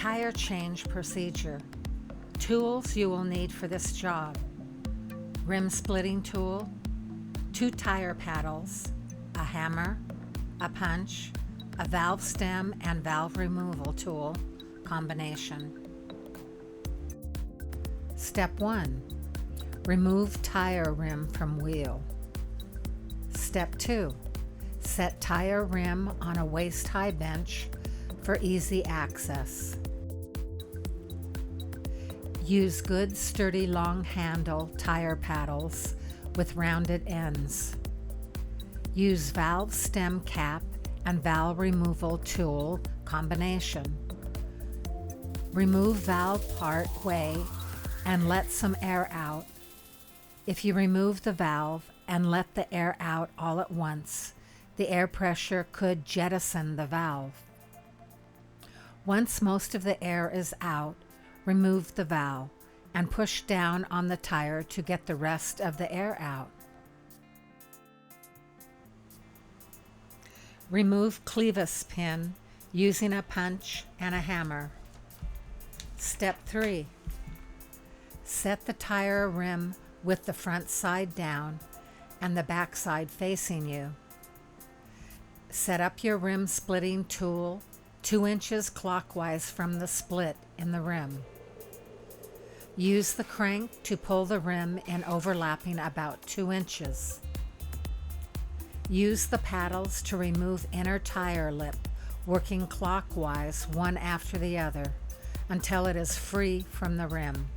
Tire change procedure. Tools you will need for this job: rim splitting tool, 2 tire paddles, a hammer, a punch, a valve stem and valve removal tool combination. Step 1. Remove tire rim from wheel. Step 2. Set tire rim on a waist-high bench for easy access. Use good, sturdy, long handle tire paddles with rounded ends. Use valve stem cap and valve removal tool combination. Remove valve part way and let some air out. If you remove the valve and let the air out all at once, the air pressure could jettison the valve. Once most of the air is out, remove the valve and push down on the tire to get the rest of the air out. Remove clevis pin using a punch and a hammer. Step 3. Set the tire rim with the front side down and the back side facing you. Set up your rim splitting tool 2 inches clockwise from the split in the rim. Use the crank to pull the rim in overlapping about 2 inches. Use the paddles to remove inner tire lip, working clockwise one after the other until it is free from the rim.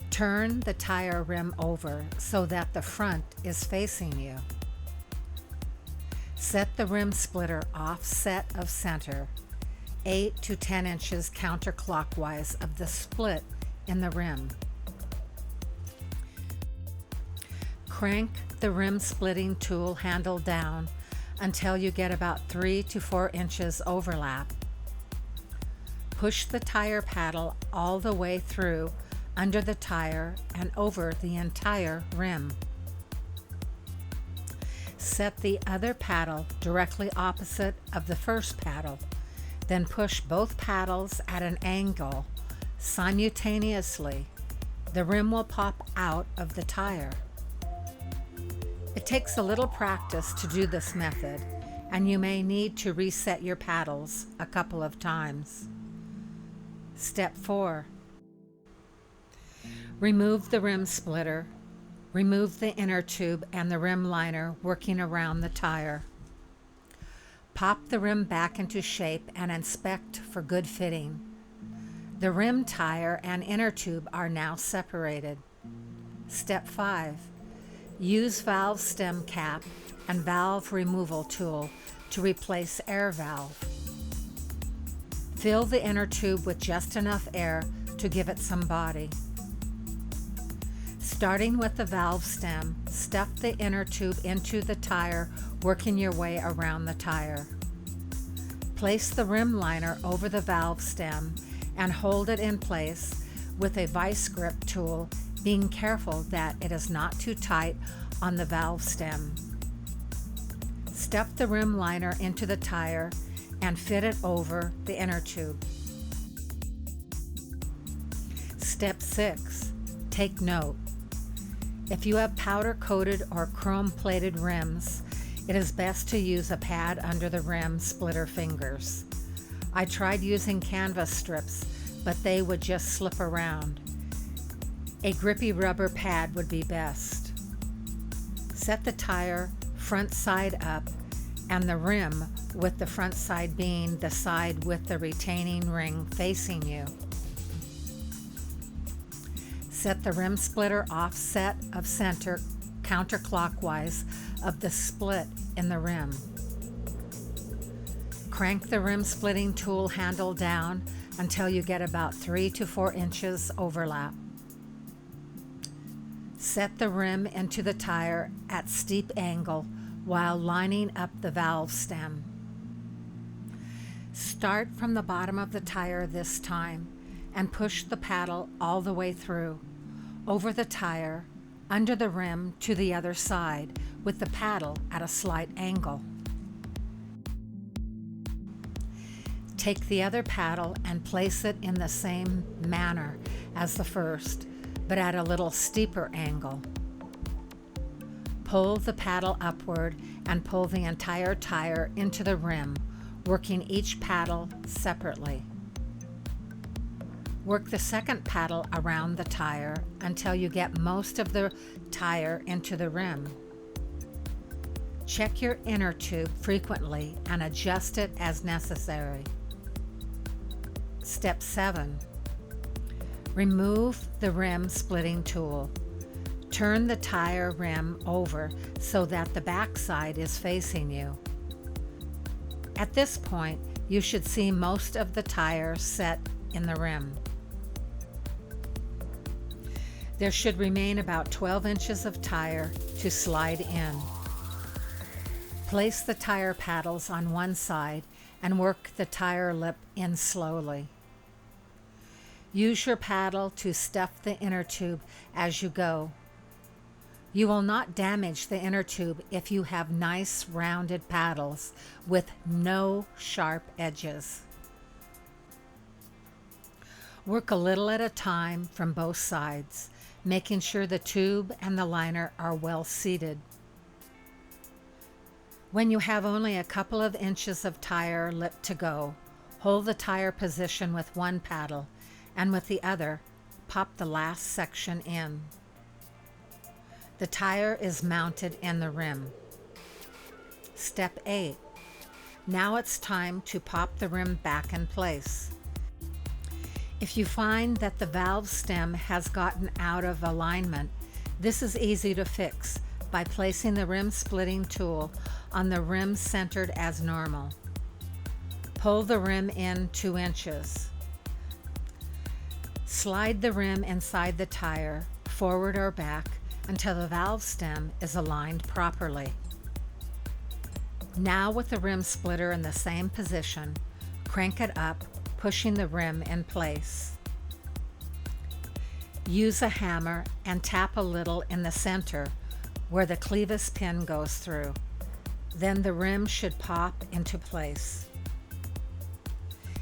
Turn the tire rim over so that the front is facing you. Set the rim splitter offset of center, 8 to 10 inches counterclockwise of the split in the rim. Crank the rim splitting tool handle down until you get about 3 to 4 inches overlap. Push the tire paddle all the way through under the tire and over the entire rim. Set the other paddle directly opposite of the first paddle, then push both paddles at an angle simultaneously. The rim will pop out of the tire. It takes a little practice to do this method, and you may need to reset your paddles a couple of times. Step 4. Remove the rim splitter. Remove the inner tube and the rim liner working around the tire. Pop the rim back into shape and inspect for good fitting. The rim tire and inner tube are now separated. Step 5. Use valve stem cap and valve removal tool to replace air valve. Fill the inner tube with just enough air to give it some body. Starting with the valve stem, stuff the inner tube into the tire, working your way around the tire. Place the rim liner over the valve stem and hold it in place with a vice grip tool, being careful that it is not too tight on the valve stem. Stuff the rim liner into the tire and fit it over the inner tube. Step 6. Take note. If you have powder-coated or chrome-plated rims, it is best to use a pad under the rim splitter fingers. I tried using canvas strips, but they would just slip around. A grippy rubber pad would be best. Set the tire front side up and the rim with the front side being the side with the retaining ring facing you. Set the rim splitter offset of center counterclockwise of the split in the rim. Crank the rim splitting tool handle down until you get about 3 to 4 inches overlap. Set the rim into the tire at steep angle while lining up the valve stem. Start from the bottom of the tire this time and push the paddle all the way through, over the tire, under the rim to the other side, with the paddle at a slight angle. Take the other paddle and place it in the same manner as the first, but at a little steeper angle. Pull the paddle upward and pull the entire tire into the rim, working each paddle separately. Work the second paddle around the tire until you get most of the tire into the rim. Check your inner tube frequently and adjust it as necessary. Step 7. Remove the rim splitting tool. Turn the tire rim over so that the backside is facing you. At this point, you should see most of the tire set in the rim. There should remain about 12 inches of tire to slide in. Place the tire paddles on one side and work the tire lip in slowly. Use your paddle to stuff the inner tube as you go. You will not damage the inner tube if you have nice rounded paddles with no sharp edges. Work a little at a time from both sides, making sure the tube and the liner are well seated. When you have only a couple of inches of tire lip to go, hold the tire position with one paddle, and with the other, pop the last section in. The tire is mounted in the rim. Step 8. Now it's time to pop the rim back in place. If you find that the valve stem has gotten out of alignment, this is easy to fix by placing the rim splitting tool on the rim centered as normal. Pull the rim in 2 inches. Slide the rim inside the tire, forward or back, until the valve stem is aligned properly. Now with the rim splitter in the same position, crank it up, pushing the rim in place. Use a hammer and tap a little in the center where the clevis pin goes through. Then the rim should pop into place.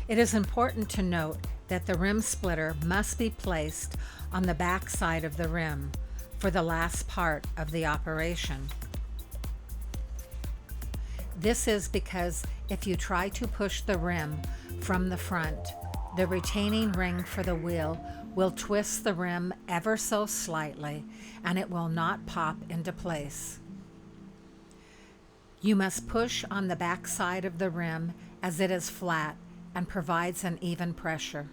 It is important to note that the rim splitter must be placed on the back side of the rim for the last part of the operation. This is because if you try to push the rim from the front, the retaining ring for the wheel will twist the rim ever so slightly and it will not pop into place. You must push on the back side of the rim as it is flat and provides an even pressure.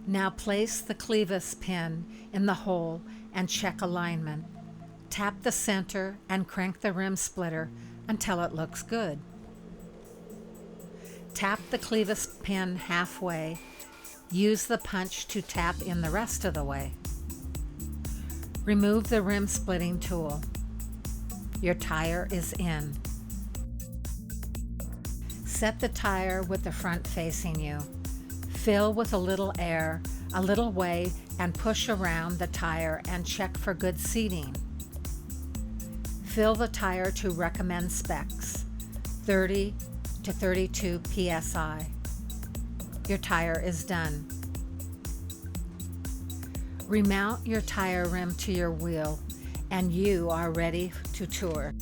Now place the clevis pin in the hole and check alignment. Tap the center and crank the rim splitter until it looks good. Tap the clevis pin halfway. Use the punch to tap in the rest of the way. Remove the rim splitting tool. Your tire is in. Set the tire with the front facing you. Fill with a little air, a little way, and push around the tire and check for good seating. Fill the tire to recommend specs, 30 to 32 psi. Your tire is done. Remount your tire rim to your wheel and you are ready to tour.